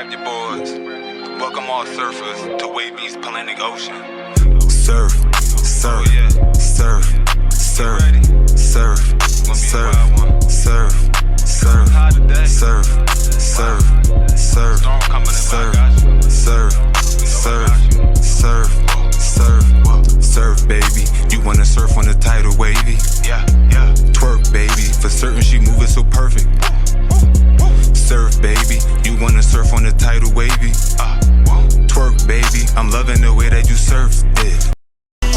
Grab your boards. Welcome all surfers to Wavy's Atlantic Ocean. Surf, surf, surf, surf, surf, surf, surf, surf, surf, surf, surf, surf, surf, surf, surf, surf, baby. You wanna surf on the tidal wavy? Yeah. Twerk, baby. For certain, she moving so perfect. Surf, baby. You wanna surf on the tidal wavy? Twerk, baby. I'm loving the way that you surf it.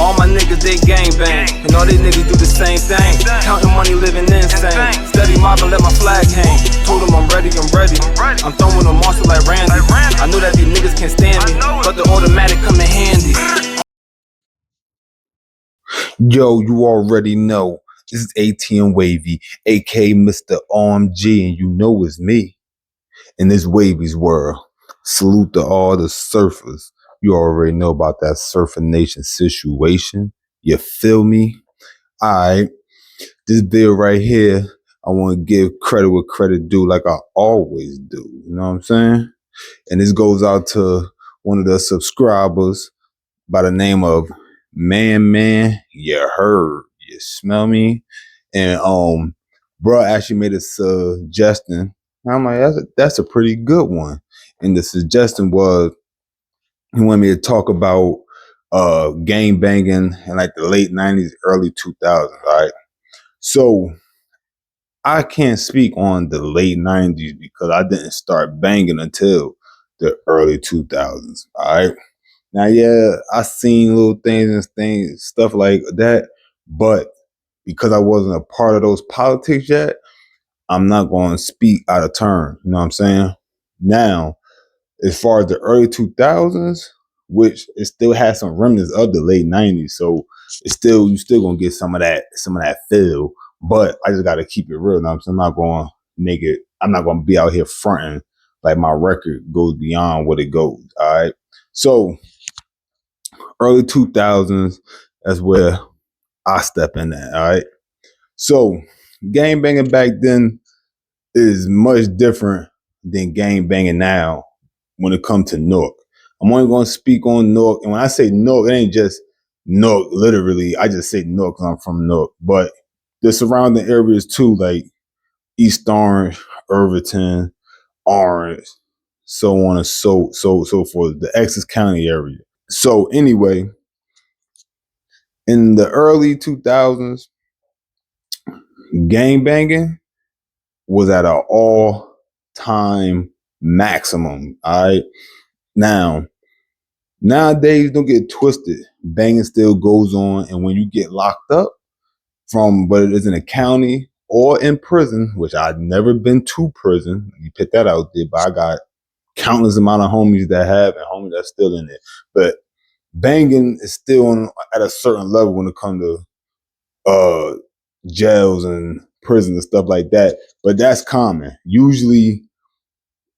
All my niggas, they gangbang, and all they niggas do the same thing. Counting money, living insane. Steady mobbing, let my flag hang. Told them I'm ready. I'm throwing them monster like Randy. I know that these niggas can't stand me, but the automatic come in handy. Yo, you already know. This is ATM Wavy, aka Mr. OMG, and you know it's me in this Wavy's world. Salute to all the surfers. You already know about that Surfer Nation situation. You feel me? Alright, this video right here, I want to give credit where credit due, like I always do. You know what I'm saying? And this goes out to one of the subscribers by the name of Man, you heard. You smell me? And bro actually made a suggestion. I'm like, that's a pretty good one. And the suggestion was he wanted me to talk about gang banging in like the late 90s, early 2000s. All right. So I can't speak on the late 90s because I didn't start banging until the early 2000s. All right. Now, yeah, I seen little things, stuff like that, but because I wasn't a part of those politics yet, I'm not going to speak out of turn. You know what I'm saying? Now, as far as the early 2000s, which it still has some remnants of the late 90s, so it's still you still gonna get some of that feel. But I just got to keep it real. You know what I'm saying? I'm not going to be out here fronting like my record goes beyond what it goes. All right, so early 2000s, that's where I step in at. All right. So gang banging back then is much different than gang banging now when it comes to Newark. I'm only going to speak on Newark. And when I say Newark, it ain't just Newark, literally. I just say Newark because I'm from Newark. But the surrounding areas too, like East Orange, Irvington, Orange, so on and so forth, the Essex County area. So anyway, in the early 2000s, gang banging was at an all-time maximum. All right. Now, nowadays, don't get twisted. Banging still goes on, and when you get locked up from whether it is in a county or in prison, which I've never been to prison, you put that out there, but I got countless amount of homies that have and homies that's still in it. But banging is still at a certain level when it comes to jails and prisons and stuff like that. But that's common. Usually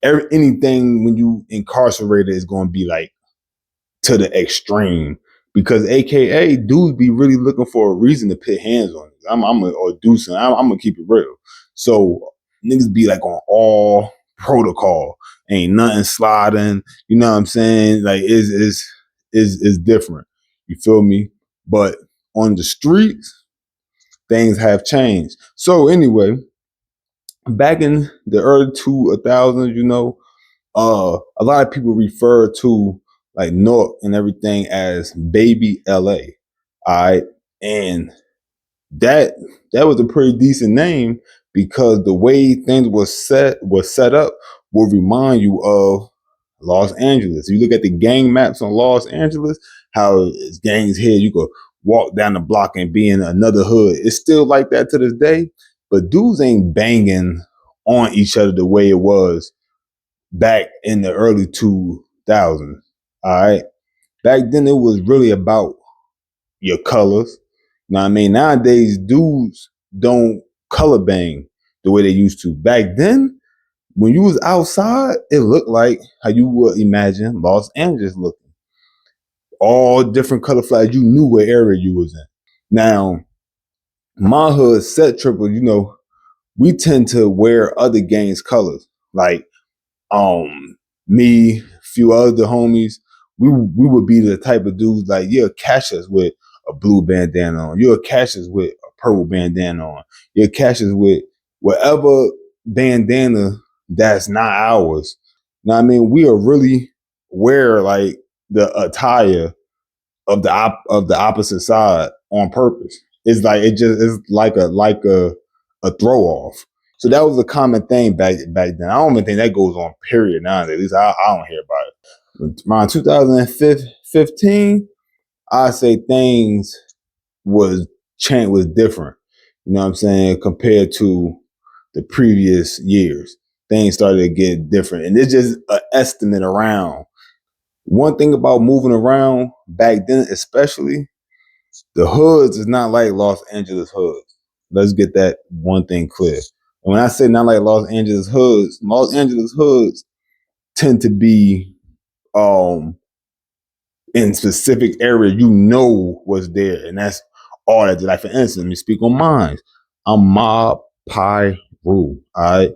anything when you incarcerated is going to be like to the extreme, because AKA dudes be really looking for a reason to put hands on it. I'm gonna keep it real. So niggas be like on all protocol, ain't nothing sliding. You know what I'm saying? Like is different. You feel me? But on the streets, things have changed. So anyway, back in the early 2000s, you know, a lot of people refer to like Newark and everything as baby LA. All right. And that was a pretty decent name because the way things was set up will remind you of Los Angeles. You look at the gang maps on Los Angeles, how it's gangs here, you could walk down the block and be in another hood. It's still like that to this day, but dudes ain't banging on each other the way it was back in the early 2000s. All right. Back then, it was really about your colors. You know what I mean? Nowadays, dudes don't color bang the way they used to. Back then, when you was outside, it looked like how you would imagine Los Angeles looking. All different color flags. You knew what area you was in. Now, my hood, set triple, you know, we tend to wear other gangs' colors. Like, me, a few other homies, we would be the type of dudes like, you'll catch us with a blue bandana on. You'll catch us with a purple bandana on. You'll catch us with whatever bandana that's not ours. Now, I mean, we are really wear like the attire of of the opposite side on purpose. It's like it just is like a throw off. So that was a common thing back then. I don't even think that goes on period nowadays. At least I don't hear about it. Around 2015, I say things was different. You know what I'm saying, compared to the previous years. Things started to get different, and it's just an estimate around. One thing about moving around back then, especially, the hoods is not like Los Angeles hoods. Let's get that one thing clear. And when I say not like Los Angeles hoods tend to be in specific area you know was there, and that's all that. Like for instance, let me speak on mine. I'm Mob Pi Rule, all right.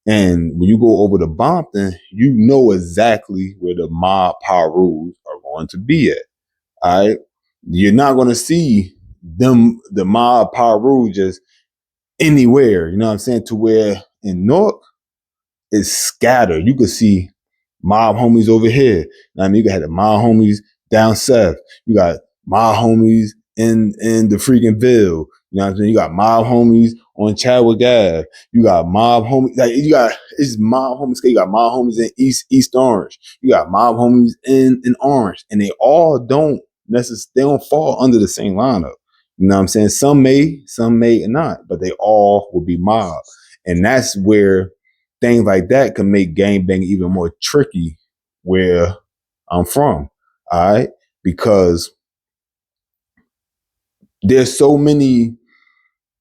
And when you go over to Bompton, you know exactly where the Mob Pi rules are going to be at. All right. You're not going to see the Mob Pi rules just anywhere. You know what I'm saying? To where in Newark, is scattered. You could see mob homies over here. I mean, you got the mob homies down south. You got mob homies in the freaking Ville. You know what I'm saying? You got mob homies on Chadwick Ave. You got mob homies. Like it's mob homies. You got mob homies in East Orange. You got mob homies in Orange, and they all don't necessarily, they don't fall under the same lineup. You know what I'm saying? Some may not, but they all will be mob, and that's where things like that can make gangbang even more tricky where I'm from. All right. Because there's so many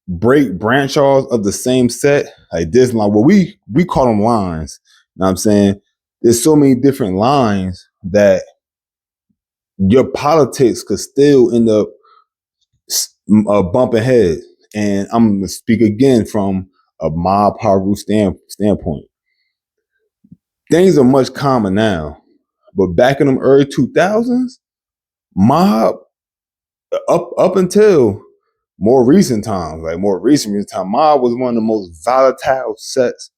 branch offs of the same set. Like this line, well, we call them lines. You know what I'm saying? There's so many different lines that your politics could still end up bumping heads. And I'm going to speak again from a mob power standpoint. Things are much calmer now. But back in them early 2000s, mob up until more recent times, mob was one of the most volatile sets,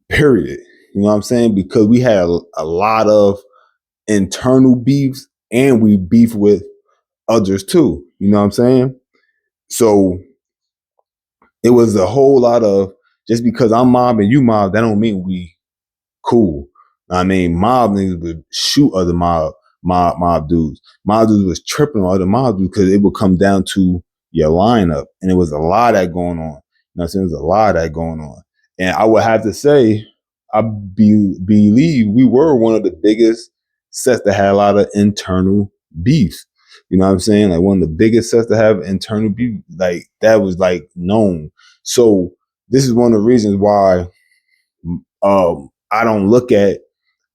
period. You know what I'm saying? Because we had a lot of internal beefs and we beef with others too. You know what I'm saying? So it was a whole lot of, just because I'm mob and you mob, that don't mean we cool. I mean, mob niggas would shoot other mob dudes. Mob dudes was tripping on other mob dudes because it would come down to your lineup. And it was a lot of that going on. You know what I'm saying? There's a lot of that going on. And I would have to say, believe we were one of the biggest sets that had a lot of internal beef. You know what I'm saying? Like one of the biggest sets to have internal beef. Like that was like known. So this is one of the reasons why I don't look at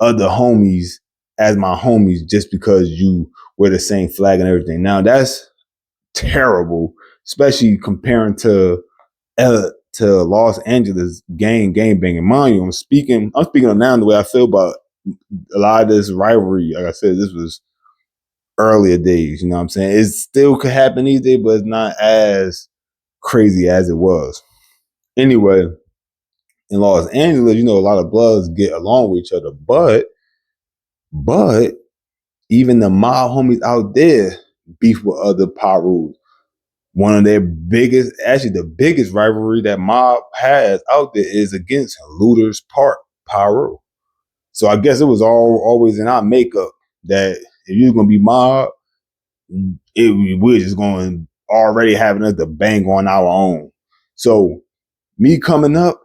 other homies as my homies just because you wear the same flag and everything. Now that's terrible, especially comparing to Los Angeles gang banging. Mind you, I'm speaking of now the way I feel about a lot of this rivalry. Like I said, this was earlier days. You know what I'm saying? It still could happen these days, but it's not as crazy as it was. Anyway, in Los Angeles, you know, a lot of bloods get along with each other, but even the mob homies out there beef with other Pirus. One of their biggest, actually the biggest rivalry that mob has out there is against Looters Park Pyro. So I guess it was always in our makeup that if you're gonna be mob, we're just going already having us to bang on our own. So me coming up,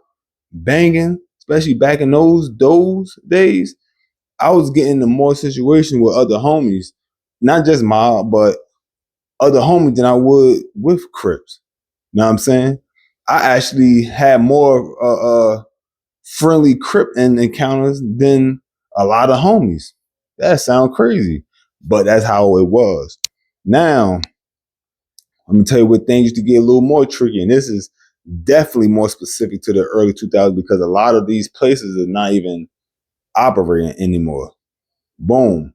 banging, especially back in those days, I was getting into more situation with other homies, not just mob, but other homies than I would with Crips. You know what I'm saying? I actually had more friendly Crip encounters than a lot of homies. That sounds crazy, but that's how it was. Now, I'm gonna tell you what things used to get a little more tricky, and this is definitely more specific to the early 2000s because a lot of these places are not even operating anymore. Boom.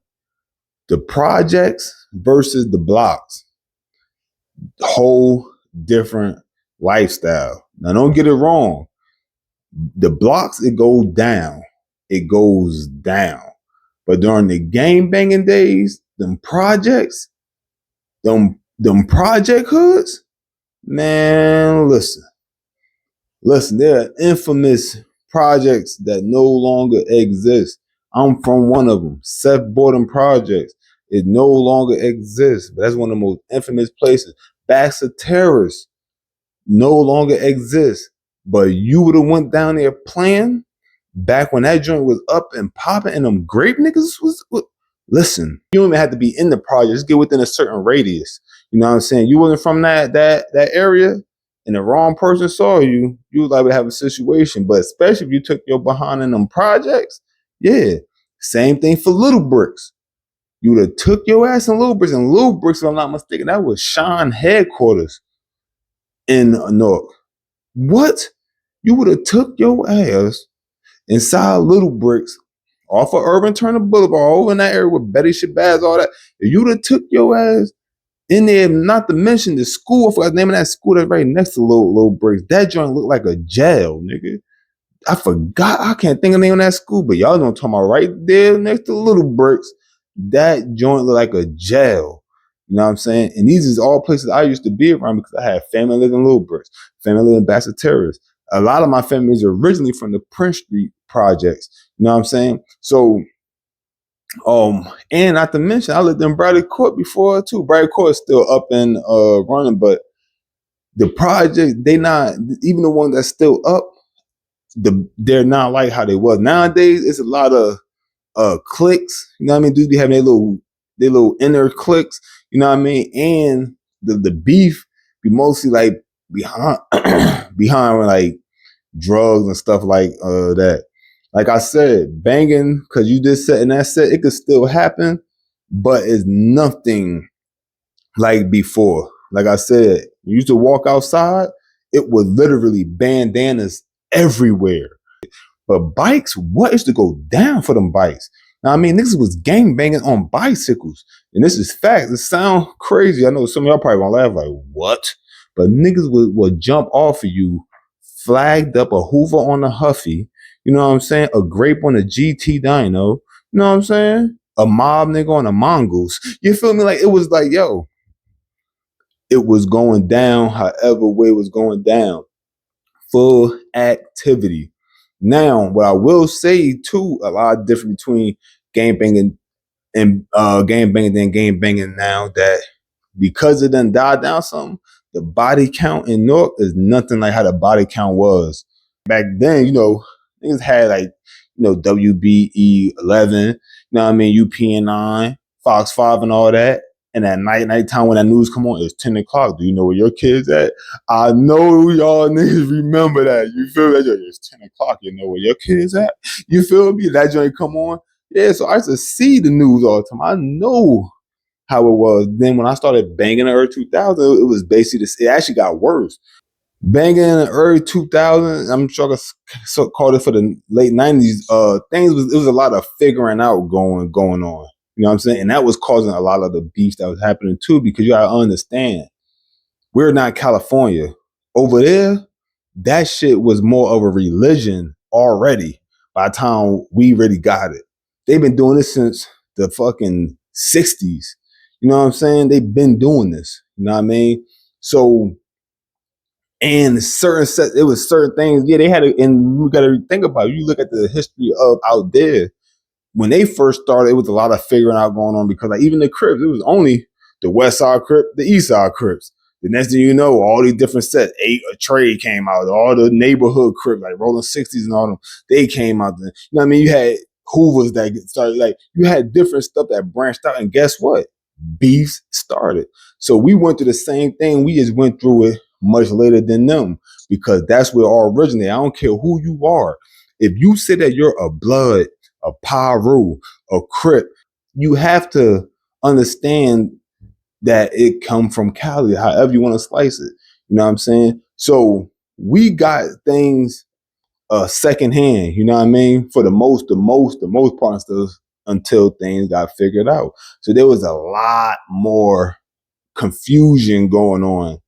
The projects versus the blocks, whole different lifestyle. Now, don't get it wrong. The blocks, it goes down. It goes down. But during the game banging days, them projects, them project hoods, man, listen, there are infamous projects that no longer exist. I'm from one of them, Seth Borden Projects. It no longer exists, but that's one of the most infamous places. Baxter Terrace no longer exists, but you would have went down there playing back when that joint was up and popping and them grape niggas was listen, you don't even have to be in the project, just get within a certain radius. You know what I'm saying? You wasn't from that area and the wrong person saw you, you was like to have a situation. But especially if you took your behind in them projects, yeah. Same thing for Little Bricks. You would have took your ass in Little Bricks, and Little Bricks, if I'm not mistaken, that was Sean headquarters in Newark. What? You would have took your ass inside Little Bricks off of Urban Turner Boulevard, over in that area with Betty Shabazz, all that. If you'd have took your ass in there, not to mention the school, I forgot the name of that school that's right next to Little Bricks. That joint looked like a jail, nigga. I forgot, I can't think of the name of that school, but y'all know what I'm talking about, right there next to Little Bricks. That joint looked like a jail. You know what I'm saying? And these is all places I used to be around because I had family living in Little Bricks, family living in Baxter Terrace. A lot of my family is originally from the Prince Street projects. You know what I'm saying? So, and not to mention, I lived in Bradley Court before too. Bradley Court is still up and running, but the project, they not, even the one that's still up, they're not like how they was. Nowadays, it's a lot of cliques. You know what I mean? Dudes be having their little inner cliques. You know what I mean? And the beef be mostly like behind behind like drugs and stuff like that. Like I said, banging, because you just said, and that said, it could still happen, but it's nothing like before. Like I said, you used to walk outside, it was literally bandanas everywhere. But bikes, what is to go down for them bikes? Now, I mean, niggas was gang banging on bicycles. And this is fact. It sound crazy. I know some of y'all probably gonna laugh like, what? But niggas would jump off of you, flagged up a Hoover on a Huffy, you know what I'm saying? A grape on a GT dyno, you know what I'm saying? A mob nigga on a Mongoose. You feel me? Like, it was like, yo, it was going down however way it was going down. Full activity. Now, what I will say too, a lot different between game banging and game banging than game banging now, that because it done died down some, the body count in Newark is nothing like how the body count was. Back then, you know, niggas had like, you know, WBE 11, you know what I mean, UPN9, Fox 5 and all that. And at nighttime when that news come on, it's 10 o'clock. Do you know where your kids at? I know y'all niggas remember that. You feel that? It's 10 o'clock. You know where your kids at? You feel me? That joint come on. Yeah, so I used to see the news all the time. I know how it was. Then when I started banging in the early 2000s, it was basically this. It actually got worse. Banging in the early 2000s, I'm sure I called it for the late 90s. It was a lot of figuring out going on. You know what I'm saying? And that was causing a lot of the beef that was happening too, because you gotta understand, we're not California. Over there, that shit was more of a religion already by the time we really got it. They've been doing this since the fucking 60s. You know what I'm saying? They've been doing this. You know what I mean? So, and it was certain things, yeah, they had it, and we gotta think about it. You look at the history of out there, when they first started, it was a lot of figuring out going on, because like even the Crips, it was only the West Side Crips, the East Side Crips. The next thing you know, all these different sets, a trade came out, all the neighborhood Crips, like Rolling 60s and all them, they came out. You know what I mean? You had Hoovers that started, like, you had different stuff that branched out, and guess what? Beefs started. So we went through the same thing. We just went through it much later than them, because that's where it all originated. I don't care who you are. If you say that you're a Blood, a Pyru, a Crip, you have to understand that it come from Cali, however you want to slice it. You know what I'm saying? So we got things secondhand, you know what I mean? For the most part and stuff until things got figured out. So there was a lot more confusion going on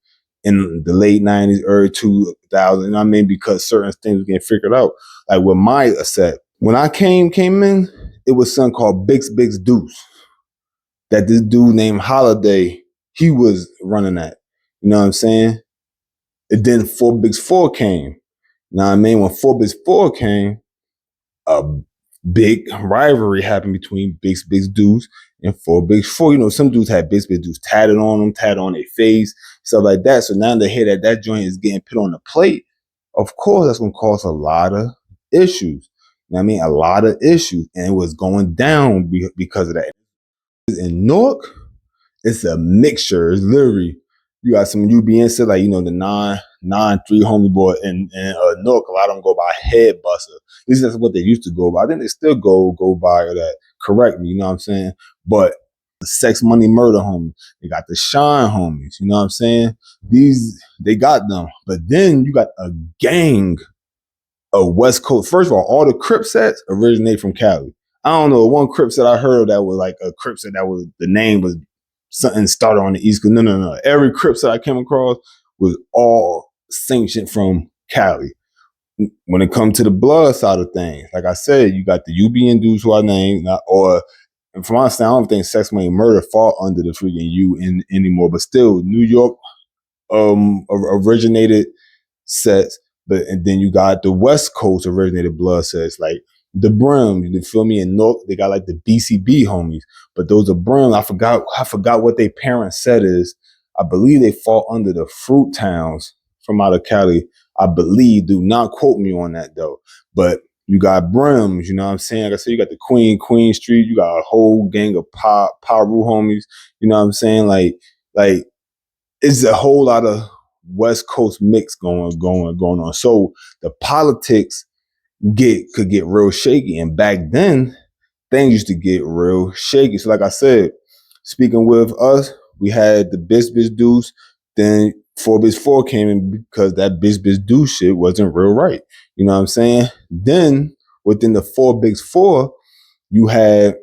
in the late 90s, early 2000s, you know what I mean? Because certain things were getting figured out. Like with my set, when I came in, it was something called Bix Deuce that this dude named Holiday, he was running that. You know what I'm saying? And then 4 came. You know what I mean? When 4 came, a big rivalry happened between Bix Deuce and 4. You know, some dudes had Bix Deuce tatted on them, tatted on their face, stuff like that. So now they hear that joint is getting put on the plate. Of course, that's going to cause a lot of issues. You know what I mean? A lot of issues. And it was going down because of that. In Newark, it's a mixture. It's literally, you got some UBN said, like, you know, the 9-3 homie boy in Newark, a lot of them go by head buster. This is what they used to go by. I think they still go by that. Correct me, you know what I'm saying? But the Sex Money Murder homies, they got the Shine homies, you know what I'm saying? They got them. But then you got a gang of West Coast. First of all the Crip sets originate from Cali. I don't know, one Crip set I heard of that was like a Crip set that was, the name was something started on the East Coast. No. Every Crip set I came across was all sanctioned from Cali. When it comes to the blood side of things, like I said, you got the UBN dudes who I named, and from my understanding, I don't think Sex Money Murder fall under the freaking U anymore, but still, New York originated sets, and then you got the West Coast originated blood sets, like the Brim, you feel me? In North, they got like the BCB homies, but those are Brim. I forgot what their parents said is. I believe they fall under the Fruit Towns from out of Cali. I believe. Do not quote me on that though. But you got Brims, you know what I'm saying? Like I said, you got the Queen Street. You got a whole gang of Paru homies. You know what I'm saying? Like it's a whole lot of West Coast mix going on. So the politics could get real shaky. And back then, things used to get real shaky. So like I said, speaking with us, we had the Biz Deuce, then 4 came in because that Biz Deuce shit wasn't real right. You know what I'm saying? Then within the 4, you had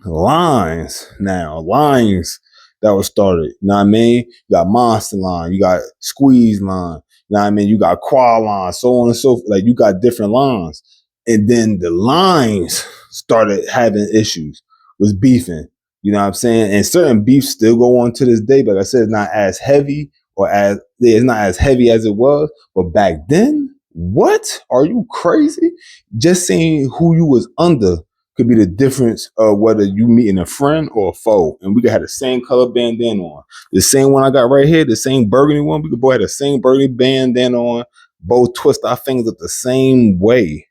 lines that were started. You know what I mean? You got Monster Line, you got Squeeze Line, you know what I mean? You got Quad Line, so on and so forth. Like you got different lines. And then the lines started having issues, was beefing. You know what I'm saying? And certain beefs still go on to this day, but like I said, it's not as heavy it's not as heavy as it was. But back then, what? Are you crazy? Just seeing who you was under could be the difference of whether you meeting a friend or a foe. And we could have the same color bandana on. The same one I got right here, the same burgundy one, we could both have the same burgundy bandana on, both twist our fingers up the same way.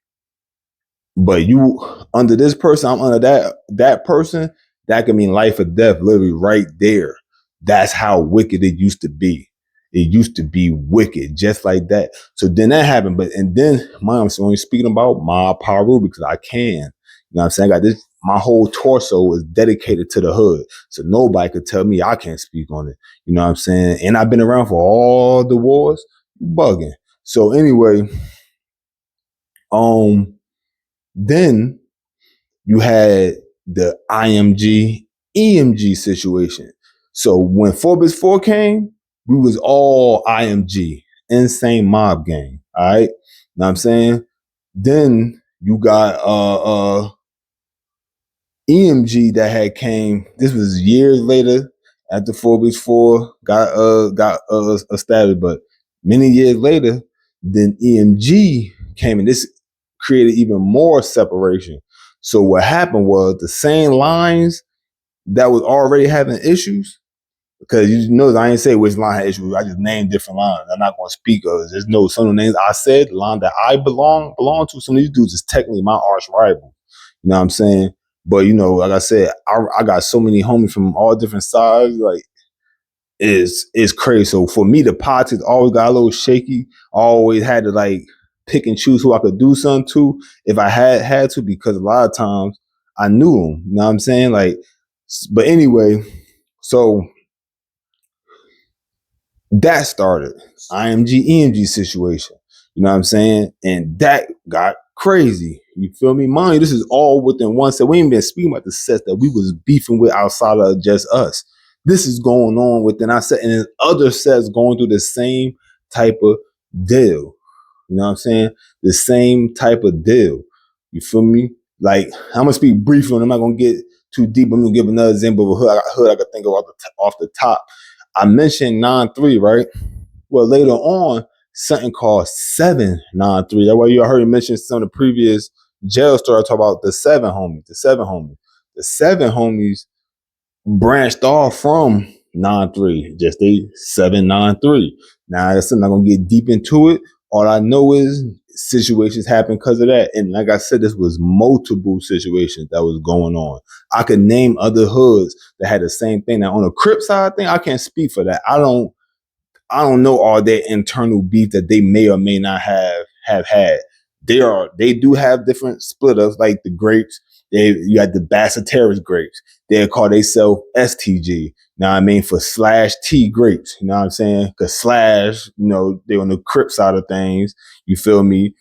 But you under this person, I'm under that person, that could mean life or death, literally right there. That's how wicked it used to be. It used to be wicked, just like that. So then that happened. And then I'm only speaking about my Paru because I can. You know what I'm saying? I got this, my whole torso is dedicated to the hood. So nobody could tell me I can't speak on it. You know what I'm saying? And I've been around for all the wars, bugging. So anyway, then you had the IMG, EMG situation. So when 4 came, we was all IMG, Insane Mob Gang. All right. Know what I'm saying? Then you got EMG that had came. This was years later after 4 got established, but many years later, then EMG came, and this created even more separation. So what happened was the same lines that was already having issues, because you know I ain't say which line had issues. I just named different lines. I'm not going to speak of. There's no some of the names I said. The line that I belong to. Some of these dudes is technically my arch rival. You know what I'm saying? But you know, like I said, I got so many homies from all different sides. Like it's crazy. So for me, the politics always got a little shaky. I always had to like pick and choose who I could do something to if I had to, because a lot of times I knew them. You know what I'm saying? Like, but anyway, so that started IMG EMG situation. You know what I'm saying? And that got crazy. You feel me? Mind you, this is all within one set. We ain't been speaking about the sets that we was beefing with outside of just us. This is going on within our set, and then other sets going through the same type of deal. You know what I'm saying? The same type of deal. You feel me? Like, I'm gonna speak briefly, and I'm not gonna get too deep. I'm gonna give another example of a hood I could think of off the top. I mentioned 9-3, right? Well, later on, something called 793. That's why you heard me mention some of the previous jail story. I talk about the seven homies. The seven homies branched off from 9-3. Just they 793. Now, I'm not gonna get deep into it. All I know is situations happen because of that. And like I said, this was multiple situations that was going on. I could name other hoods that had the same thing. Now, on the Crip side thing, I can't speak for that. I don't know all their internal beef that they may or may not have had. They do have different split ups, like the grapes. You got the Basseterres grapes. They call themselves STG. Now I mean for slash T grapes. You know what I'm saying? Cause slash, they on the Crip side of things. You feel me?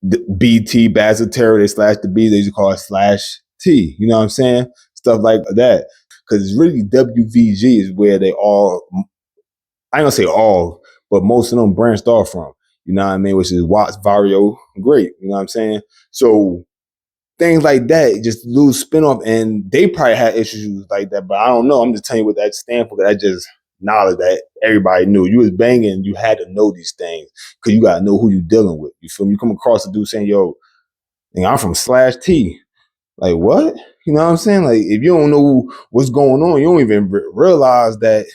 The BT Basseterre, they slash the B, they just call it slash T. You know what I'm saying? Stuff like that. Cause it's really WVG is where they all, I ain't gonna say all, but most of them branched off from, you know what I mean, which is Watts, Vario, Grape, you know what I'm saying? So things like that just lose spinoff, and they probably had issues like that, but I don't know. I'm just telling you what that stands for. That just knowledge that everybody knew. You was banging, you had to know these things because you gotta know who you dealing with. You feel me? You come across a dude saying, yo, I'm from slash T. Like, what? You know what I'm saying? Like, if you don't know what's going on, you don't even realize that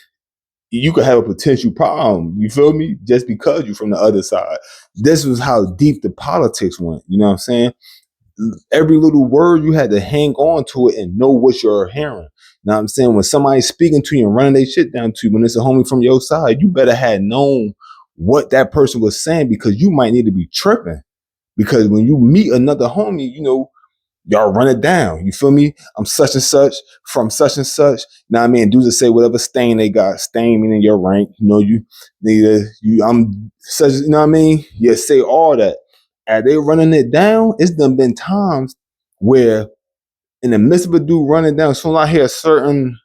you could have a potential problem, you feel me? Just because you're from the other side. This was how deep the politics went, you know what I'm saying? Every little word, you had to hang on to it and know what you're hearing. You know what I'm saying? When somebody's speaking to you and running their shit down to you, when it's a homie from your side, you better have known what that person was saying because you might need to be tripping. Because when you meet another homie, y'all run it down. You feel me? I'm such and such from such and such. Now I mean, dudes that say whatever stain they got, stain meaning your rank. I'm such. You know what I mean? You say all that. As they running it down, it's done been times where in the midst of a dude running down, soon as I hear a certain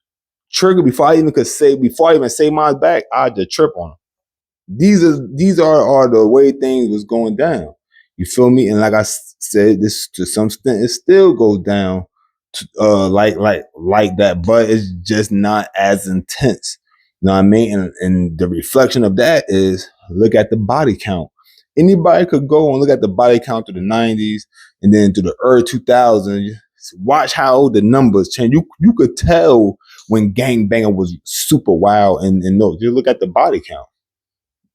trigger before I even say mine back, I just trip on them. These are the way things was going down. You feel me? And like I said, this to some extent it still goes down to, like that, but it's just not as intense. You know what I mean? And the reflection of that is look at the body count. Anybody could go and look at the body count through the 90s and then to the early 2000s. Watch how the numbers change. You could tell when gangbanging was super wild and no, just look at the body count.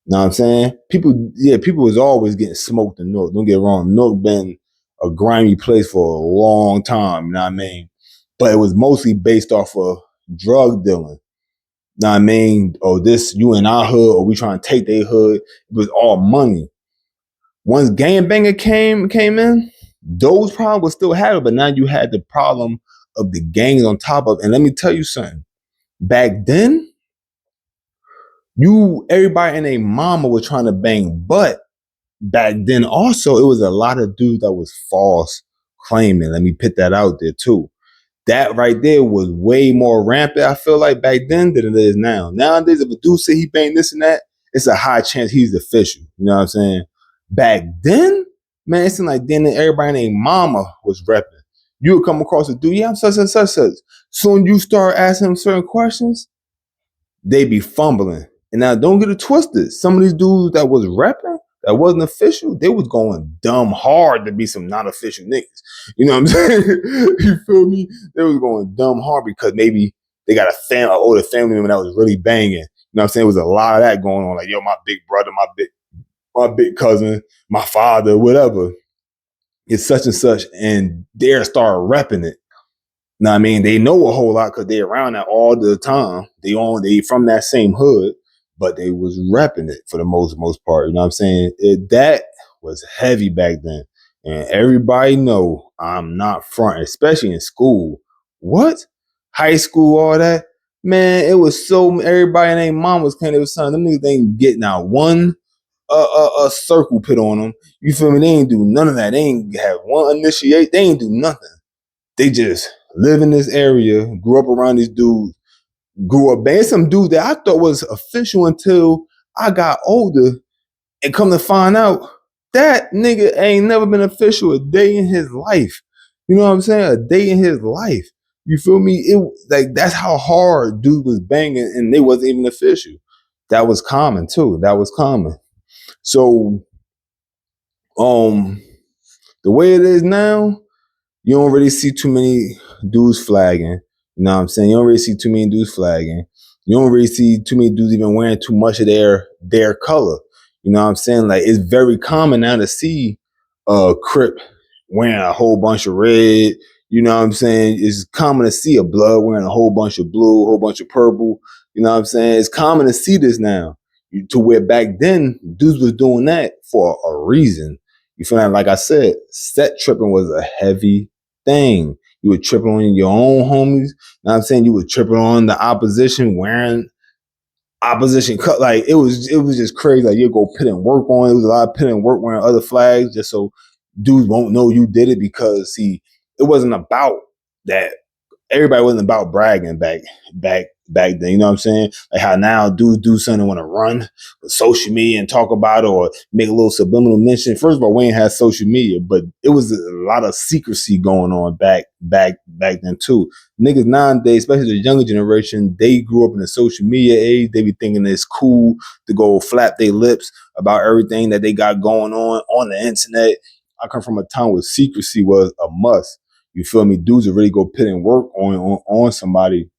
Know what I'm saying? People was always getting smoked in Newark. Don't get wrong. Newark been a grimy place for a long time, you know what I mean? But it was mostly based off of drug dealing. Know what I mean? Or this, you in our hood, or we trying to take their hood. It was all money. Once gangbanging came in, those problems would still have it, but now you had the problem of the gangs on top of it. And let me tell you something. Back then, everybody and their mama was trying to bang, but back then also it was a lot of dudes that was false claiming. Let me put that out there too. That right there was way more rampant, I feel like, back then than it is now. Nowadays, if a dude say he banged this and that, it's a high chance he's official. You know what I'm saying? Back then, man, it seemed like then everybody and their mama was repping. You would come across a dude, yeah, I'm such and such. Soon you start asking him certain questions, they be fumbling. And now don't get it twisted. Some of these dudes that was repping, that wasn't official, they was going dumb hard to be some not official niggas. You know what I'm saying? You feel me? They was going dumb hard because maybe they got an older family member that was really banging. You know what I'm saying? It was a lot of that going on. Like, yo, my big brother, my big cousin, my father, whatever. It's such and such. And they'll start repping it. Now, I mean, they know a whole lot because they're around that all the time. They from that same hood, but they was repping it for the most part. You know what I'm saying? That was heavy back then. And everybody know I'm not front, especially in school. What? High school, all that? Man, it was so, everybody and their mom was kind of son. Them niggas ain't getting out one a circle put on them. You feel me? They ain't do none of that. They ain't have one initiate. They ain't do nothing. They just live in this area, grew up around these dudes, grew up banging some dude that I thought was official until I got older and come to find out that nigga ain't never been official a day in his life. You know what I'm saying? A day in his life. You feel me? It like that's how hard dude was banging and they wasn't even official. That was common too. That was common. So the way it is now, you don't really see too many dudes flagging. You know what I'm saying? You don't really see too many dudes flagging. You don't really see too many dudes even wearing too much of their color. You know what I'm saying? Like it's very common now to see a Crip wearing a whole bunch of red. You know what I'm saying? It's common to see a Blood wearing a whole bunch of blue, a whole bunch of purple. You know what I'm saying? It's common to see this now. To where back then, dudes was doing that for a reason. You feel like I said, set tripping was a heavy thing. You were tripping on your own homies. You know what I'm saying? You were tripping on the opposition wearing opposition cut. Like it was just crazy. Like you go put in work on it. It was a lot of put in work wearing other flags just so dudes won't know you did it because see, it wasn't about that. Everybody wasn't about bragging back then. You know what I'm saying? Like how now dudes do something want to run with social media and talk about it or make a little subliminal mention. First of all, we ain't had social media, but it was a lot of secrecy going on back then too. Niggas nowadays, especially the younger generation, they grew up in the social media age. They be thinking it's cool to go flap their lips about everything that they got going on the internet. I come from a town where secrecy was a must. You feel me? Dudes will really go put in work on somebody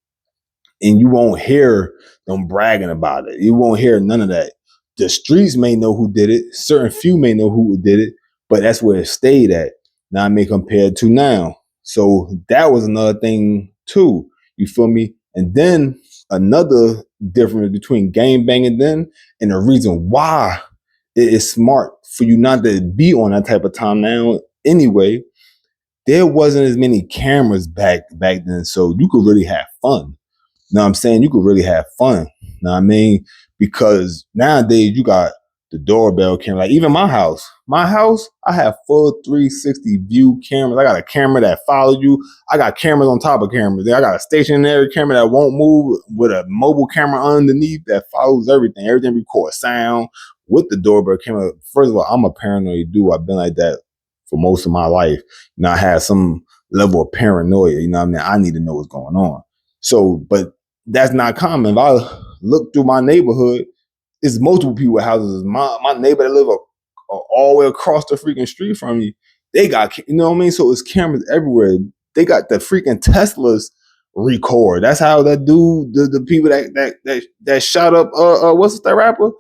and you won't hear them bragging about it. You won't hear none of that. The streets may know who did it. Certain few may know who did it, but that's where it stayed at. Now I may compare to now. So that was another thing too. You feel me? And then another difference between gang banging then and the reason why it is smart for you not to be on that type of time now anyway. There wasn't as many cameras back then, so you could really have fun. You know what I'm saying? You could really have fun. You know what I mean? Because nowadays you got the doorbell camera. Like even my house, I have full 360 view cameras. I got a camera that follows you. I got cameras on top of cameras. I got a stationary camera that won't move with a mobile camera underneath that follows everything. Everything records sound with the doorbell camera. First of all, I'm a paranoid dude. I've been like that for most of my life. You know, I had some level of paranoia. You know what I mean? I need to know what's going on. So, but that's not common. If I look through my neighborhood, it's multiple people with houses. My neighbor that live all the way across the freaking street from me, they got, you know what I mean? So it's cameras everywhere. They got the freaking Teslas record. That's how that dude, the people that shot up what's that rapper?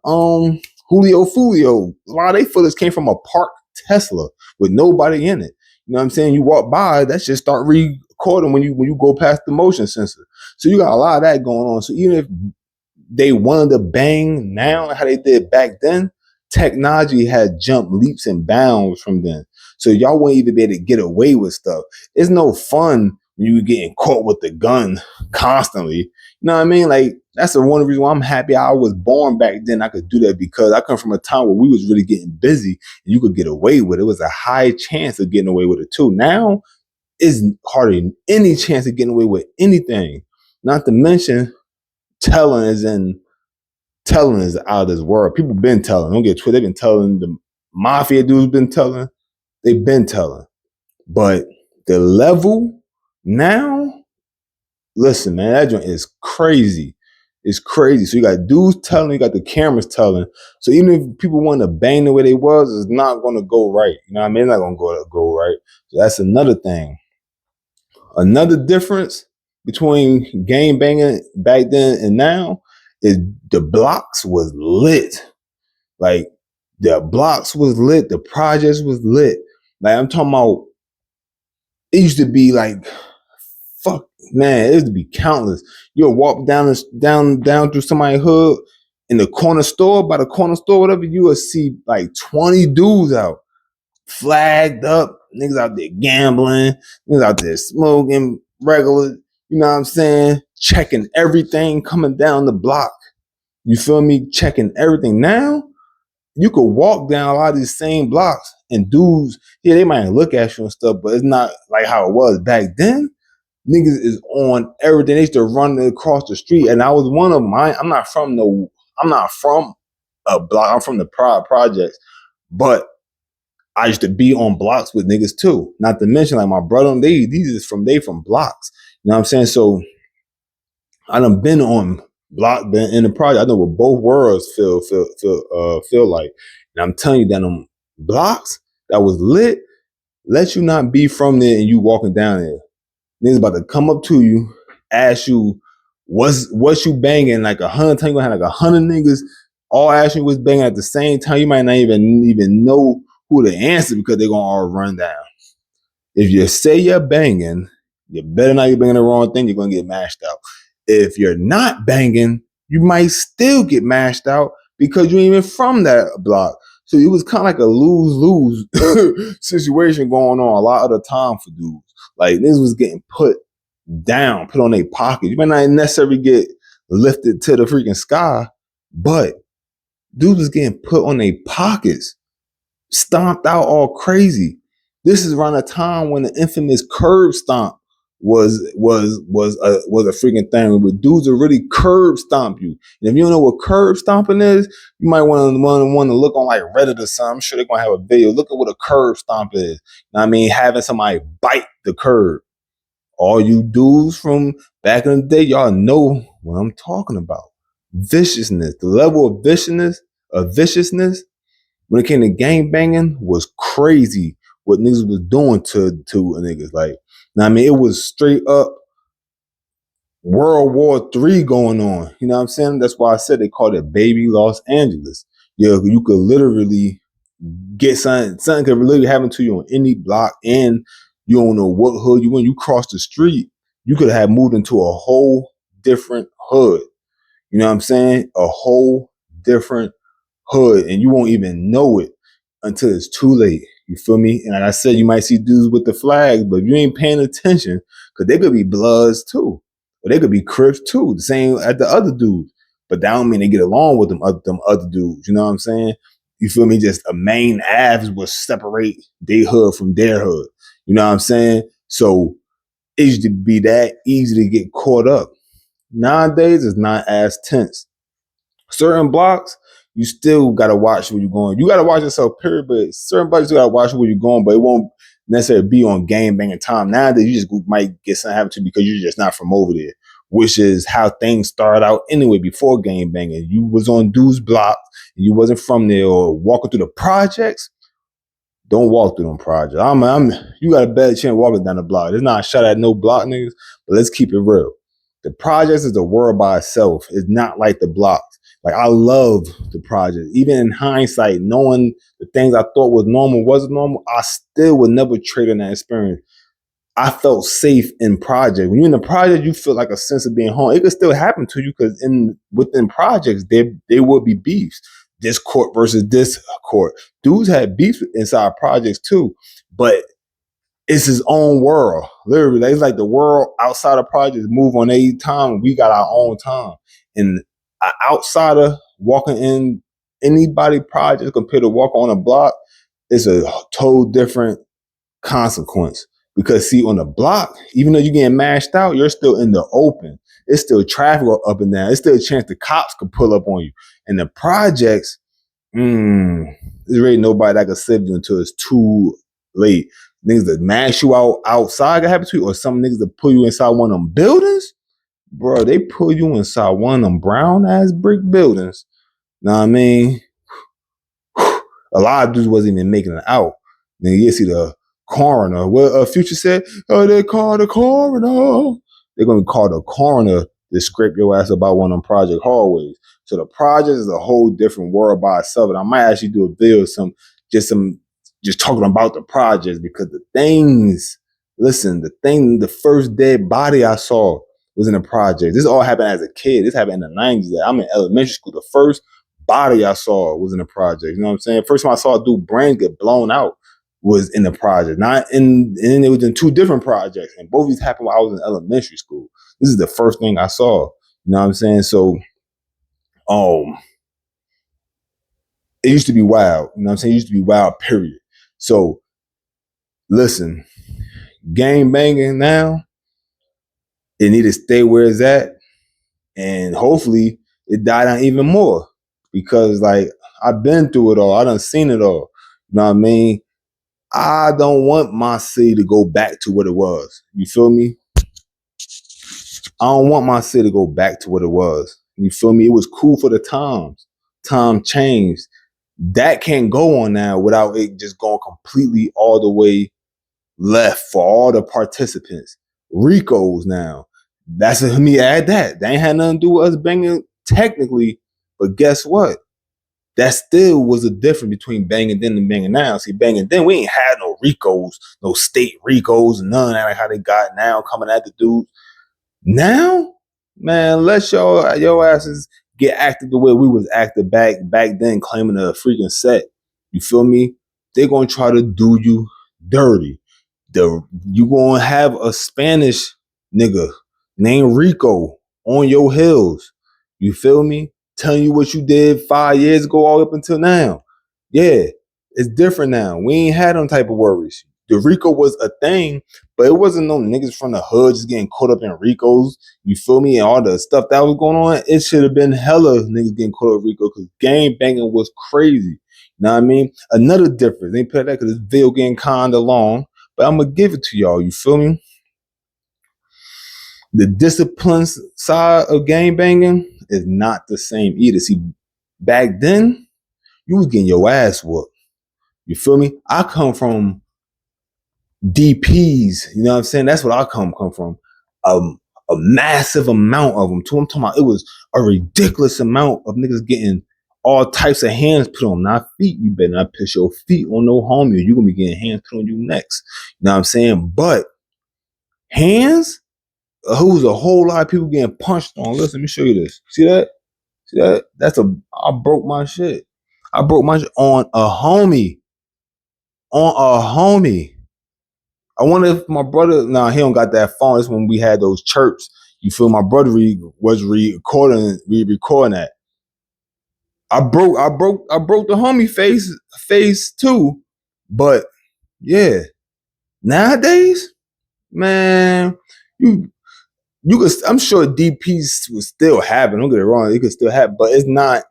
Julio Fulio. A lot of they footage came from a parked Tesla with nobody in it. You know what I'm saying? You walk by, that shit start recording when you go past the motion sensor. So you got a lot of that going on. So even if they wanted to bang now, how they did back then, technology had jumped leaps and bounds from then. So y'all won't even be able to get away with stuff. It's no fun when you getting caught with the gun constantly. You know what I mean? Like that's the one reason why I'm happy I was born back then. I could do that because I come from a time where we was really getting busy and you could get away with it. It was a high chance of getting away with it too. Now it's hardly any chance of getting away with anything. Not to mention telling is out of this world. People been telling. Don't get twisted. They've been telling. The mafia dudes been telling. They've been telling. But the level now, listen, man, that joint is crazy. It's crazy. So you got dudes telling, you got the cameras telling. So even if people want to bang the way they was, it's not going to go right. You know what I mean? It's not going to go right. So that's another thing. Another difference between gang banging back then and now is the blocks was lit. Like the blocks was lit, the projects was lit. Like I'm talking about, it used to be like, fuck, man, it used to be countless. You'll walk down through somebody's hood in the corner store, by the corner store, whatever, you will see like 20 dudes out, flagged up, niggas out there gambling, niggas out there smoking regular, you know what I'm saying? Checking everything coming down the block. You feel me? Checking everything. Now, you could walk down a lot of these same blocks and dudes, yeah, they might look at you and stuff, but it's not like how it was back then. Niggas is on everything. They used to run across the street, and I was one of mine. I'm not from a block. I'm from the projects, but I used to be on blocks with niggas too. Not to mention like my brother, they from blocks. You know what I'm saying? So I done been on block, been in the project. I know what both worlds feel like. And I'm telling you that them blocks that was lit, let you not be from there and you walking down there. Niggas about to come up to you, ask you what's you banging, like 100 times. You gonna have like 100 niggas all ask you what's banging at the same time. You might not even know who to answer because they're gonna all run down. If you say you're banging, you better not be banging the wrong thing. You're gonna get mashed out. If you're not banging, you might still get mashed out because you ain't even from that block. So it was kind of like a lose-lose situation going on a lot of the time for dudes. Like this was getting put down, put on their pocket. You might not necessarily get lifted to the freaking sky, but dudes was getting put on their pockets, stomped out all crazy. This is around the time when the infamous curb stomp was a freaking thing. But dudes will really curb stomp you. And if you don't know what curb stomping is, you might want to look on like Reddit or something. I'm sure they're gonna have a video. Look at what a curb stomp is. You know what I mean, having somebody bite the curb. All you dudes from back in the day, y'all know what I'm talking about. Viciousness, the level of viciousness when it came to gang banging was crazy. What niggas was doing to niggas, like, now I mean, it was straight up World War III going on. You know what I'm saying? That's why I said they called it Baby Los Angeles. Yeah, you could literally get something could literally happen to you on any block, and you don't know what hood you in. You cross the street, you could have moved into a whole different hood. You know what I'm saying? A whole different hood, and you won't even know it until it's too late. You feel me? And like I said, you might see dudes with the flags, but if you ain't paying attention, because they could be Bloods too, or they could be Crips too, the same as the other dudes. But that don't mean they get along with them other dudes. You know what I'm saying? You feel me? Just a main Avs will separate their hood from their hood. You know what I'm saying? So it used to be that easy to get caught up. Nowadays, it's not as tense. Certain blocks, you still gotta watch where you're going. You gotta watch yourself, period. But certain blocks, you gotta watch where you're going, but it won't necessarily be on game banging time. Nowadays, you just might get something happen to you because you're just not from over there, which is how things started out anyway before game banging. You was on dude's block and you wasn't from there or walking through the projects. Don't walk through them projects. You got a better chance walking down the block. There's not a shot at no block niggas, but let's keep it real. The projects is a world by itself. It's not like the blocks. Like I love the project. Even in hindsight, knowing the things I thought was normal wasn't normal, I still would never trade in that experience. I felt safe in project. When you're in the project, you feel like a sense of being home. It could still happen to you because within projects, there will be beefs. This court versus this court. Dudes had beefs inside projects too, but it's his own world. Literally, it's like the world outside of projects move on their time, and we got our own time. And an outsider walking in anybody project compared to walking on a block is a total different consequence. Because see, on the block, even though you're getting mashed out, you're still in the open. It's still traffic up and down. It's still a chance the cops could pull up on you. And the projects, there's really nobody that can save you until it's too late. Niggas that mash you out outside can happen to you, or some niggas that pull you inside one of them buildings. Bro, they pull you inside one of them brown ass brick buildings. Know what I mean? A lot of dudes wasn't even making it out. Then you see the coroner. What Future said, oh, they call the coroner. They're going to call the coroner to scrape your ass about one of them project hallways. So the project is a whole different world by itself. And I might actually do a video just talking about the projects because the first dead body I saw was in a project. This all happened as a kid. This happened in the 90s. I'm in elementary school. The first body I saw was in a project. You know what I'm saying? First time I saw a dude brain get blown out was in the project. And it was in two different projects. And both of these happened while I was in elementary school. This is the first thing I saw. You know what I'm saying? So it used to be wild. You know what I'm saying? It used to be wild, period. So listen, gang banging now, it need to stay where it's at. And hopefully it die down even more. Because like I've been through it all. I done seen it all. You know what I mean? I don't want my city to go back to what it was. You feel me? I don't want my city to go back to what it was. You feel me? It was cool for the times. Time changed. That can't go on now without it just going completely all the way left for all the participants. Ricos now. That's let me add that. They ain't had nothing to do with us banging technically, but guess what? That still was a difference between banging then and banging now. See, banging then, we ain't had no Ricos, no state Ricos, none of that like how they got now coming at the dudes. Now, man, let your asses get acted the way we was acted back then, claiming a freaking set. You feel me? They gonna try to do you dirty. You gonna have a Spanish nigga named Rico on your heels. You feel me? Telling you what you did 5 years ago all up until now. Yeah, it's different now. We ain't had them type of worries. The Rico was a thing, but it wasn't no niggas from the hood just getting caught up in Ricos. You feel me? And all the stuff that was going on, it should have been hella niggas getting caught up in Rico because gang banging was crazy. You know what I mean? Another difference. They put that because this video getting kind of long, but I'm gonna give it to y'all. You feel me? The discipline side of gang banging is not the same either. See, back then, you was getting your ass whooped. You feel me? I come from DPs, you know what I'm saying? That's what I come from. A massive amount of them. Too. I'm talking about it was a ridiculous amount of niggas getting all types of hands put on, not feet. You better not piss your feet on no homie, or you gonna be getting hands put on you next. You know what I'm saying? But hands, who's a whole lot of people getting punched on. Listen, let me show you this. See that? See that? I broke my shit. I broke my shit on a homie. On a homie. I wonder if my brother, he don't got that phone. This when we had those chirps. You feel my brother was recording that. I broke the homie face too. But yeah, nowadays, man, you could, I'm sure DPs would still happen. Don't get it wrong, it could still happen, but it's not.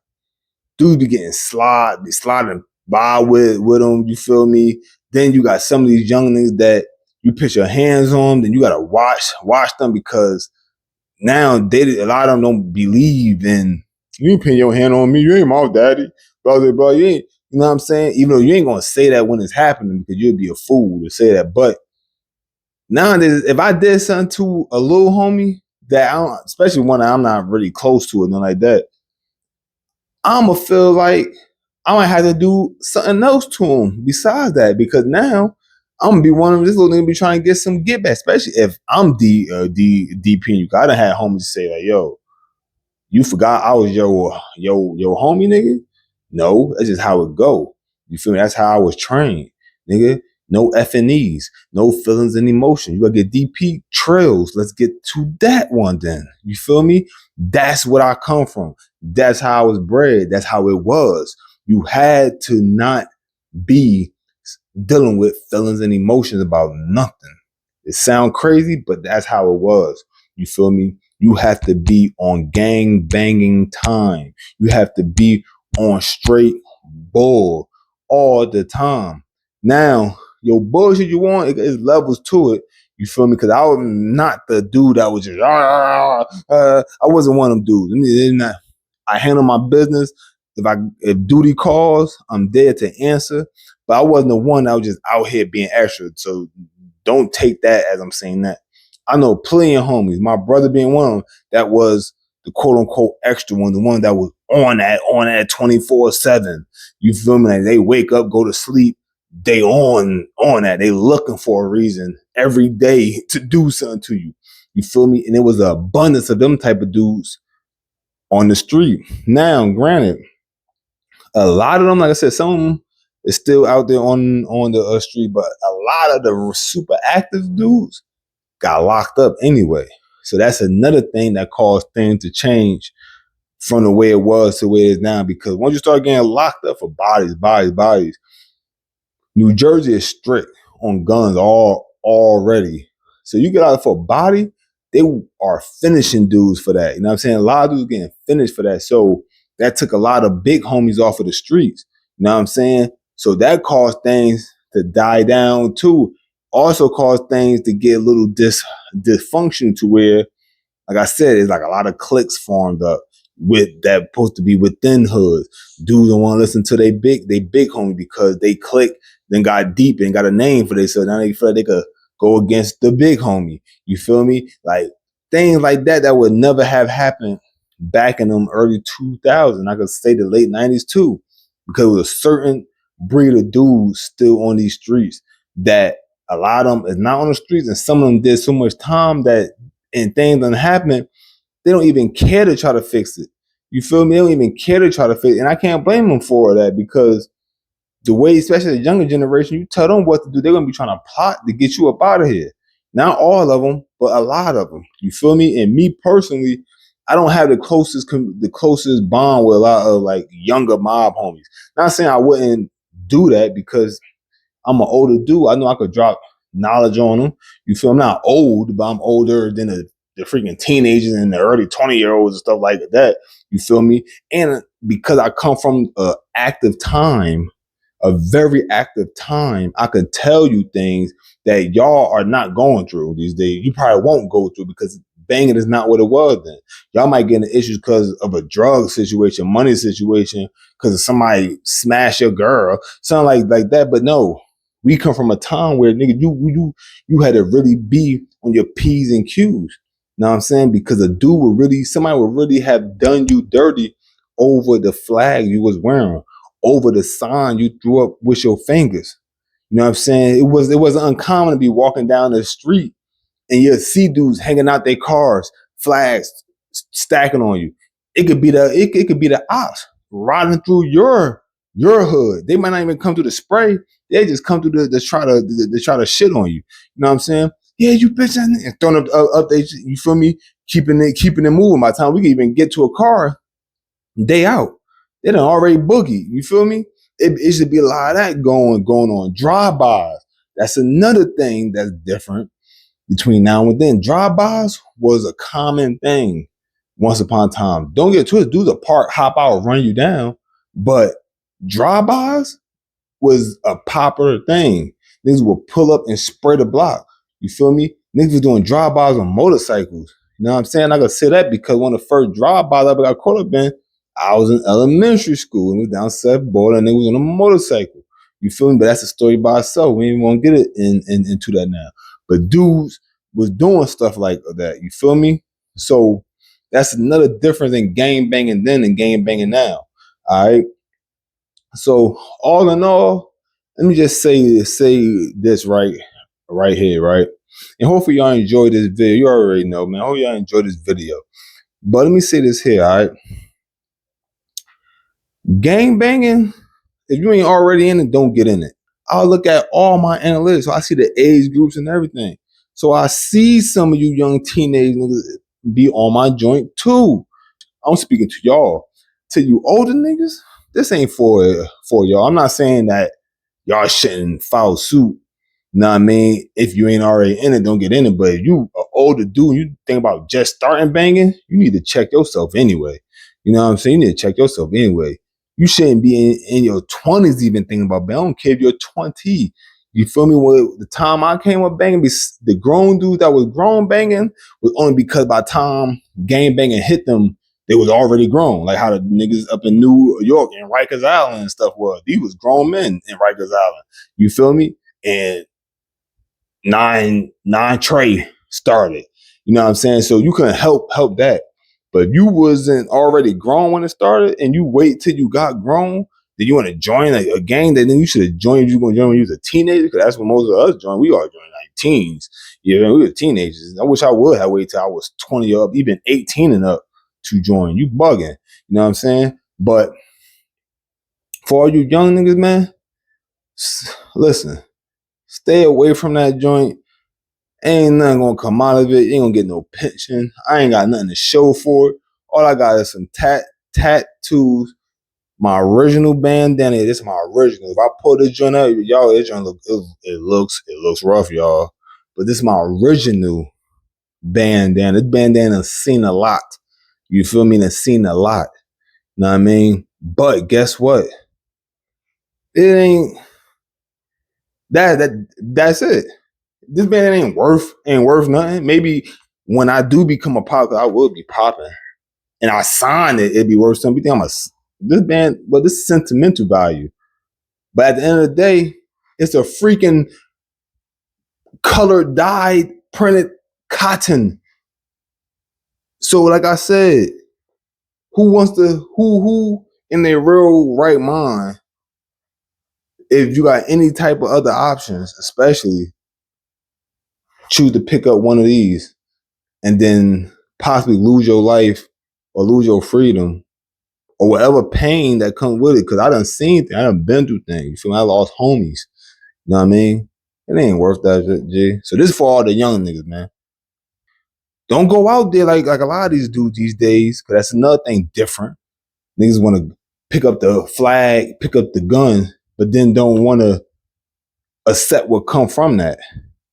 Dudes be getting sliding by with them. You feel me? Then you got some of these young niggas that you put your hands on, then you gotta watch them because now a lot of them don't believe in you putting your hand on me. You ain't my daddy, blah. You ain't. You know what I'm saying? Even though you ain't gonna say that when it's happening because you'd be a fool to say that, but nowadays, if I did something to a little homie that especially one that I'm not really close to or nothing like that, I'ma feel like I might have to do something else to him besides that because now I'm gonna be one of this little nigga be trying to get some get back, especially if I'm DP and you. I done had homies say like, "Yo, you forgot I was your homie, nigga." No, that's just how it go. You feel me? That's how I was trained, nigga. No F&Es, no feelings and emotion. You gotta get DP trails. Let's get to that one then. You feel me? That's what I come from. That's how I was bred. That's how it was. You had to not be dealing with feelings and emotions about nothing. It sounds crazy, but that's how it was. You feel me? You have to be on gang banging time. You have to be on straight bull all the time. Now, your bullshit you want, it's levels to it. You feel me? Because I was not the dude that was just, I wasn't one of them dudes. I handle my business. If duty calls, I'm there to answer. But I wasn't the one that was just out here being extra. So don't take that as I'm saying that. I know plenty of homies, my brother being one of them, that was the quote unquote extra one, the one that was on that 24/7. You feel me? Like they wake up, go to sleep, they on that. They looking for a reason every day to do something to you. You feel me? And it was an abundance of them type of dudes on the street. Now, granted, a lot of them, like I said, some of them is still out there on the street, but a lot of the super active dudes got locked up anyway. So that's another thing that caused things to change from the way it was to where it is now. Because once you start getting locked up for bodies, New Jersey is strict on guns already. So you get out for a body, they are finishing dudes for that. You know what I'm saying? A lot of dudes getting finished for that. So that took a lot of big homies off of the streets. You know what I'm saying? So that caused things to die down too. Also caused things to get a little dysfunction to where, like I said, it's like a lot of cliques formed up with that supposed to be within hoods. Dudes don't want to listen to they big homie because they click, then got deep and got a name for themselves. Now they feel like they could go against the big homie. You feel me? Like things like that would never have happened back in them early 2000s. I could say the late 90s too, because it was a certain breed of dudes still on these streets that a lot of them is not on the streets, and some of them did so much time that and things done happen, they don't even care to try to fix it. You feel me? They don't even care to try to fix it. And I can't blame them for that, because the way, especially the younger generation, you tell them what to do, they're going to be trying to plot to get you up out of here. Not all of them, but a lot of them. You feel me? And me personally, I don't have the closest bond with a lot of like younger mob homies. Not saying I wouldn't do that, because I'm an older dude. I know I could drop knowledge on them. You feel? I'm not old, but I'm older than the freaking teenagers and the early 20-year-olds and stuff like that. You feel me? And because I come from a very active time, I could tell you things that y'all are not going through these days. You probably won't go through, because banging is not what it was then. Y'all might get into issues because of a drug situation, money situation, because somebody smashed your girl, something like that. But no, we come from a time where nigga, you had to really be on your P's and Q's. Know what I'm saying? Because somebody would really have done you dirty over the flag you was wearing, over the sign you threw up with your fingers. You know what I'm saying? It wasn't uncommon to be walking down the street and you'll see dudes hanging out their cars, flags stacking on you. It could be the ops riding through your hood. They might not even come to the spray. They just come to the try to shit on you. You know what I'm saying? Yeah, you bitch, and throwing up they, you feel me? Keeping it moving. By the time we can even get to a car, they out. They done already boogie. You feel me? It should be a lot of that going on. Drive-bys. That's another thing that's different between now and then. Drive-bys was a common thing once upon a time. Don't get twisted. Do the park, hop out, run you down. But drive-bys was a popular thing. Niggas would pull up and spray the block. You feel me? Niggas was doing drive-bys on motorcycles. You know what I'm saying? I gotta say that because one of the first drive-bys I ever got caught up in, I was in elementary school and was down South Border and niggas was on a motorcycle. You feel me? But that's a story by itself. We ain't even want to get it into that now. But dudes was doing stuff like that. You feel me? So that's another difference in gang banging then and gang banging now. All right. So all in all, let me just say this right here, right? And hopefully y'all enjoy this video. You already know, man. I hope y'all enjoy this video. But let me say this here, all right? Gang banging, if you ain't already in it, don't get in it. I'll look at all my analytics. So I see the age groups and everything. So I see some of you young teenage niggas be on my joint too. I'm speaking to y'all. To you older niggas, this ain't for y'all. I'm not saying that y'all shouldn't follow suit. You know what I mean? If you ain't already in it, don't get in it. But if you an older dude, you think about just starting banging, you need to check yourself anyway. You know what I'm saying? You need to check yourself anyway. You shouldn't be in your 20s even thinking about banging. I don't care if you're 20. You feel me? Well, the time I came up banging, the grown dude that was grown banging was only because by the time gang banging hit them, they was already grown. Like how the niggas up in New York and Rikers Island and stuff was. These was grown men in Rikers Island. You feel me? And nine Trey started. You know what I'm saying? So you couldn't help that. But if you wasn't already grown when it started and you wait till you got grown, then you want to join a gang that then you should have joined. You going to join when you was a teenager, because that's when most of us joined. We all joined like teens. You know, we were teenagers. I wish I would have waited till I was 20 up, even 18 and up to join. You bugging. You know what I'm saying? But for all you young niggas, man, listen, stay away from that joint. Ain't nothing gonna come out of it. You ain't gonna get no pension. I ain't got nothing to show for it. All I got is some tattoos. My original bandana. This is my original. If I pull this joint out, y'all, it looks rough, y'all. But this is my original bandana. This bandana seen a lot. You feel me? It's seen a lot. Know what I mean? But guess what? It ain't that's it. This bandana ain't worth nothing. Maybe when I do become a pop, I will be popping. And I sign it, it'd be worth something. This band, but this is sentimental value. But at the end of the day, it's a freaking colored, dyed, printed cotton. So, like I said, who in their real right mind, if you got any type of other options, especially choose to pick up one of these and then possibly lose your life or lose your freedom or whatever pain that comes with it. Cause I done seen things, I done been through things. You feel me? I lost homies. You know what I mean? It ain't worth that shit, G. So this is for all the young niggas, man. Don't go out there like a lot of these dudes these days, cause that's another thing different. Niggas want to pick up the flag, pick up the gun, but then don't want to accept what come from that.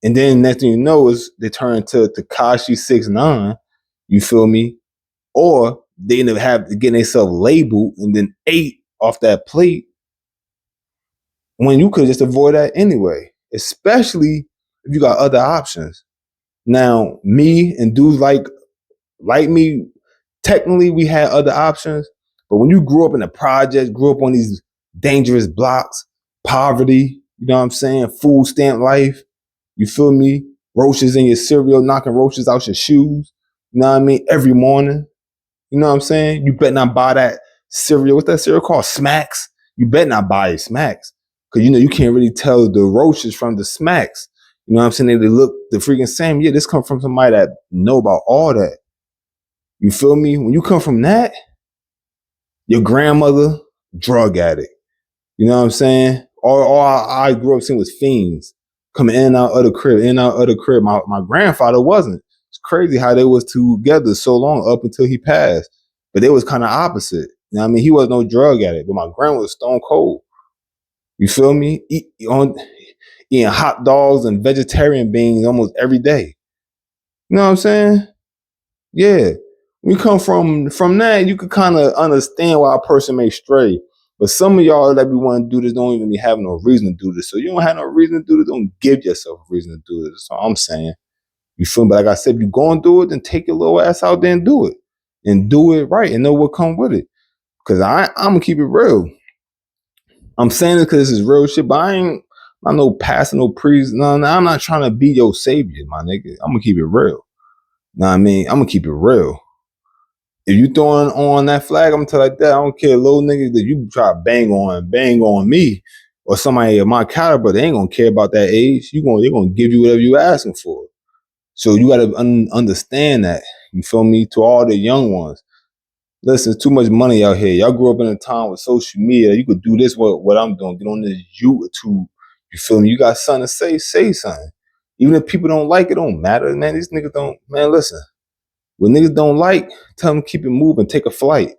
And then next thing you know is they turn to Tekashi 6ix9ine, you feel me? Or they end up getting themselves labeled and then ate off that plate when you could just avoid that anyway, especially if you got other options. Now, me and dudes like me, technically we had other options, but when you grew up in the projects, grew up on these dangerous blocks, poverty, you know what I'm saying, food stamp life, you feel me? Roaches in your cereal, knocking roaches out your shoes, you know what I mean, every morning. You know what I'm saying? You better not buy that cereal. What's that cereal called? Smacks. You better not buy it Smacks. Because, you know, you can't really tell the roaches from the Smacks. You know what I'm saying? They look the freaking same. Yeah, this comes from somebody that know about all that. You feel me? When you come from that, your grandmother, drug addict. You know what I'm saying? All I grew up seeing was fiends coming in and out of the crib, in and out of the crib. My grandfather wasn't. It's crazy how they was together so long up until he passed. But they was kind of opposite. You know what I mean? He was no drug addict, but my grandma was stone cold. You feel me? Eating hot dogs and vegetarian beans almost every day. You know what I'm saying? Yeah. When you come from that, you could kind of understand why a person may stray. But some of y'all that be want to do this don't even be having no reason to do this. So you don't have no reason to do this. Don't give yourself a reason to do this. That's all I'm saying. You feel me? But like I said, if you going to do it, then take your little ass out there and do it. And do it right and know what come with it. Because I'm going to keep it real. I'm saying this because this is real shit, but I'm no pastor, no priest. No, I'm not trying to be your savior, my nigga. I'm going to keep it real. Know what I mean? I'm going to keep it real. If you throwing on that flag, I'm gonna tell like that. I don't care, little niggas that you try to bang on me or somebody of my caliber. They ain't gonna care about that age. They're gonna give you whatever you asking for. So you gotta understand that. You feel me? To all the young ones, listen, it's too much money out here. Y'all grew up in a time with social media. You could do this. What I'm doing? Get on this YouTube. You feel me? You got something to say something. Even if people don't like it, don't matter, man. These niggas don't. Man, listen. When niggas don't like, tell them keep it moving, take a flight.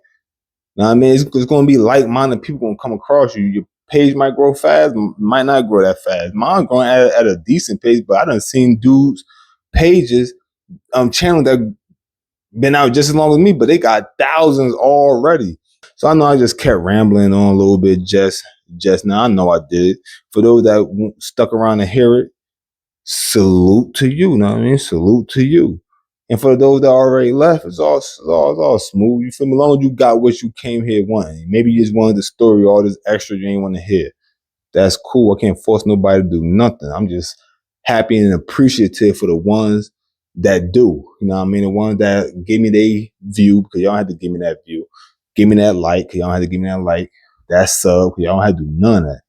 Know what I mean? It's going to be like-minded people going to come across you. Your page might grow fast, might not grow that fast. Mine growing at a decent pace, but I done seen dudes' pages, channels that been out just as long as me, but they got thousands already. So I know I just kept rambling on a little bit just now. I know I did. For those that stuck around to hear it, salute to you. Know what I mean? Salute to you. And for those that already left, it's all smooth. You feel me? As long as you got what you came here wanting. Maybe you just wanted the story, all this extra you ain't want to hear. That's cool. I can't force nobody to do nothing. I'm just happy and appreciative for the ones that do. You know what I mean? The ones that gave me their view, because y'all had to give me that view. Give me that like, because y'all had to give me that like. That sub, because y'all don't have to do none of that.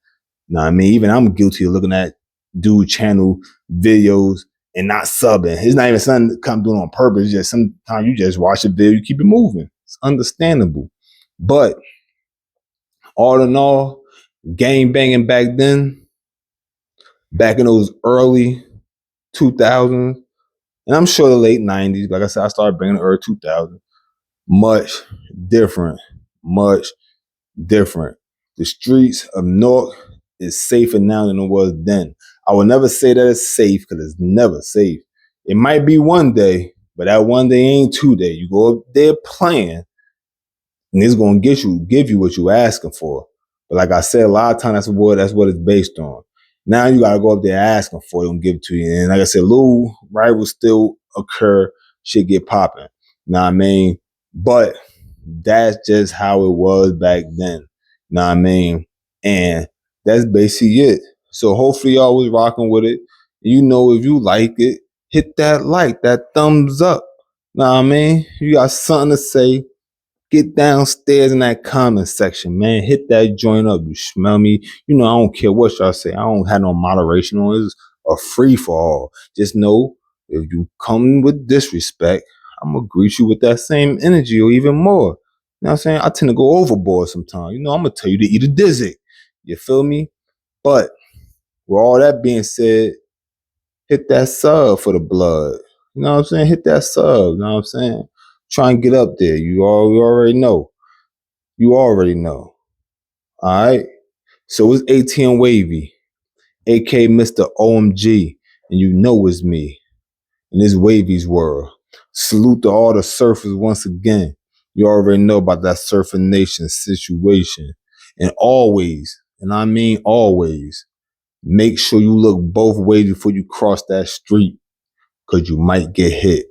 You know what I mean? Even I'm guilty of looking at dude channel videos and not subbing. It's not even something that come doing on purpose. It's just sometimes you just watch a video, you keep it moving. It's understandable. But all in all, game banging back then, back in those early 2000s, and I'm sure the late 90s, like I said, I started banging the early 2000s. much different, much different. The streets of Newark is safer now than it was then. I will never say that it's safe because it's never safe. It might be one day, but that one day ain't 2 days. You go up there playing, and it's gonna give you what you asking for. But like I said, a lot of times that's what it's based on. Now you gotta go up there asking for it, don't give it to you. And like I said, little rivals still occur, shit get popping. Know what I mean? But that's just how it was back then. Know what I mean? And that's basically it. So hopefully y'all was rocking with it. You know, if you like it, hit that like, that thumbs up. Know what I mean? You got something to say, get downstairs in that comment section, man. Hit that joint up. You smell me? You know, I don't care what y'all say. I don't have no moderation on it. It's a free for all. Just know if you come with disrespect, I'm gonna greet you with that same energy or even more. You know what I'm saying? I tend to go overboard sometimes. You know, I'm gonna tell you to eat a dizzy. You feel me? But with all that being said, hit that sub for the blood. You know what I'm saying? Hit that sub. You know what I'm saying? Try and get up there. You already know. You already know. All right. So it's ATM Wavy, aka Mr. OMG, and you know it's me. And it's Wavy's world. Salute to all the surfers once again. You already know about that Surfer Nation situation. And always, and I mean always, make sure you look both ways before you cross that street, because you might get hit.